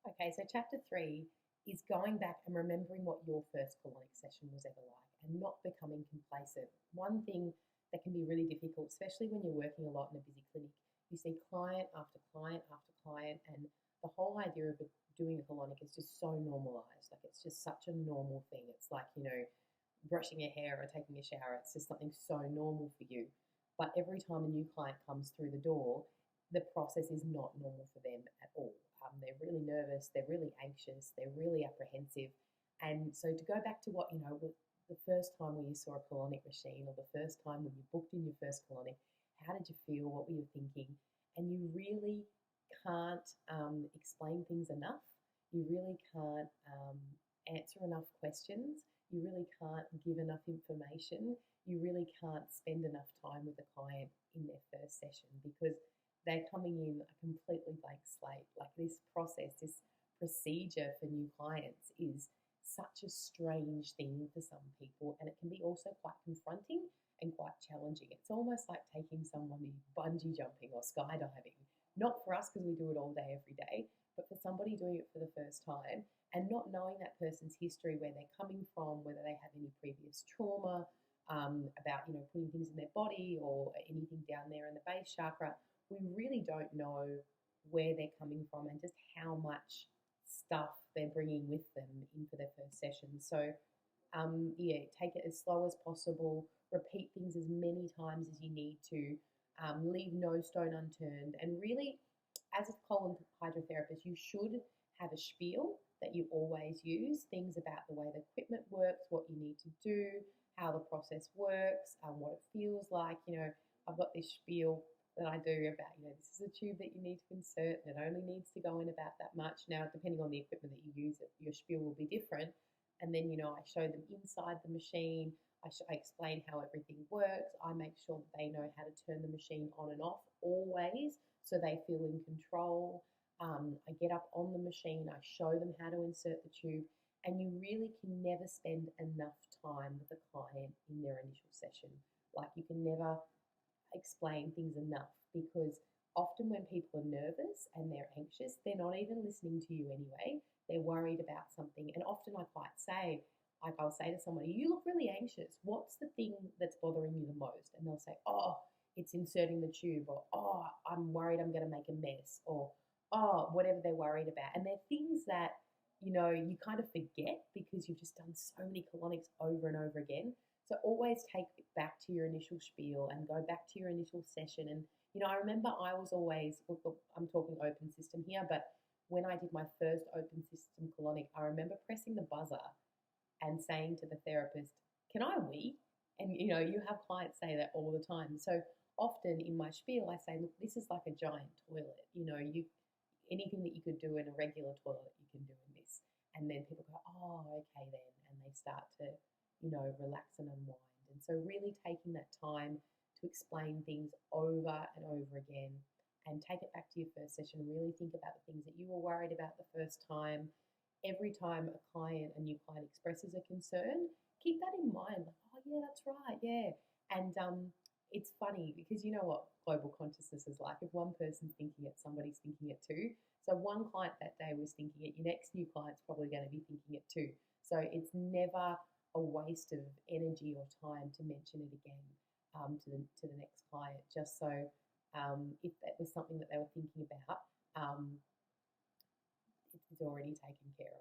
Okay, so chapter 3 is going back and remembering what your first colonic session was ever like and not becoming complacent. One thing that can be really difficult, especially when you're working a lot in a busy clinic, you see client after client after client, and the whole idea of doing a colonic is just so normalized. Like it's just such a normal thing. It's like, brushing your hair or taking a shower. It's just something so normal for you. But every time a new client comes through the door, the process is not normal for them at all. They're really nervous, they're really anxious, they're really apprehensive. And so to go back to what, the first time when you saw a colonic machine or the first time when you booked in your first colonic, how did you feel? What were you thinking? And you really can't explain things enough. You really can't answer enough questions. You really can't give enough information. You really can't spend enough time with the client in their first session because they're coming in a completely blank slate. Like this process, this procedure for new clients is such a strange thing for some people, and it can be also quite confronting and quite challenging. It's almost like taking someone bungee jumping or skydiving. Not for us because we do it all day, every day, but for somebody doing it for the first time and not knowing that person's history, where they're coming from, whether they have any previous trauma, about putting things in their body or anything down there in the base chakra. We really don't know where they're coming from and just how much stuff they're bringing with them in for their first session. So, yeah, take it as slow as possible. Repeat things as many times as you need to. Leave no stone unturned. And really, as a colon hydrotherapist, you should have a spiel that you always use, things about the way the equipment works, what you need to do, how the process works, what it feels like. I've got this spiel that I do about, this is a tube that you need to insert and it only needs to go in about that much. Now, depending on the equipment that you use, your spiel will be different. And then, I show them inside the machine. I explain how everything works. I make sure that they know how to turn the machine on and off always so they feel in control. I get up on the machine. I show them how to insert the tube. And you really can never spend enough time with a client in their initial session. Like you can never explain things enough because often when people are nervous and they're anxious, they're not even listening to you anyway. They're worried about something. And often I quite say, like I'll say to somebody, you look really anxious. What's the thing that's bothering you the most? And they'll say, oh, it's inserting the tube, or oh, I'm worried I'm going to make a mess, or oh, whatever they're worried about. And they're things that, you kind of forget because you've just done so many colonics over and over again. So always take it back to your initial spiel and go back to your initial session. And, I remember I was always, I'm talking open system here, but when I did my first open system colonic, I remember pressing the buzzer and saying to the therapist, can I wee? And, you have clients say that all the time. So often in my spiel, I say, look, this is like a giant toilet. Anything that you could do in a regular toilet, you can do in this. And then people go, oh, okay then. And they start to, relax and unwind. And so really taking that time to explain things over and over again and take it back to your first session. Really think about the things that you were worried about the first time. Every time a new client expresses a concern, keep that in mind. Like, oh yeah, that's right, yeah. And it's funny because you know what global consciousness is like. If one person's thinking it, somebody's thinking it too. So one client that day was thinking it, your next new client's probably going to be thinking it too. So it's never a waste of energy or time to mention it again to the next client, just so if that was something that they were thinking about, it's already taken care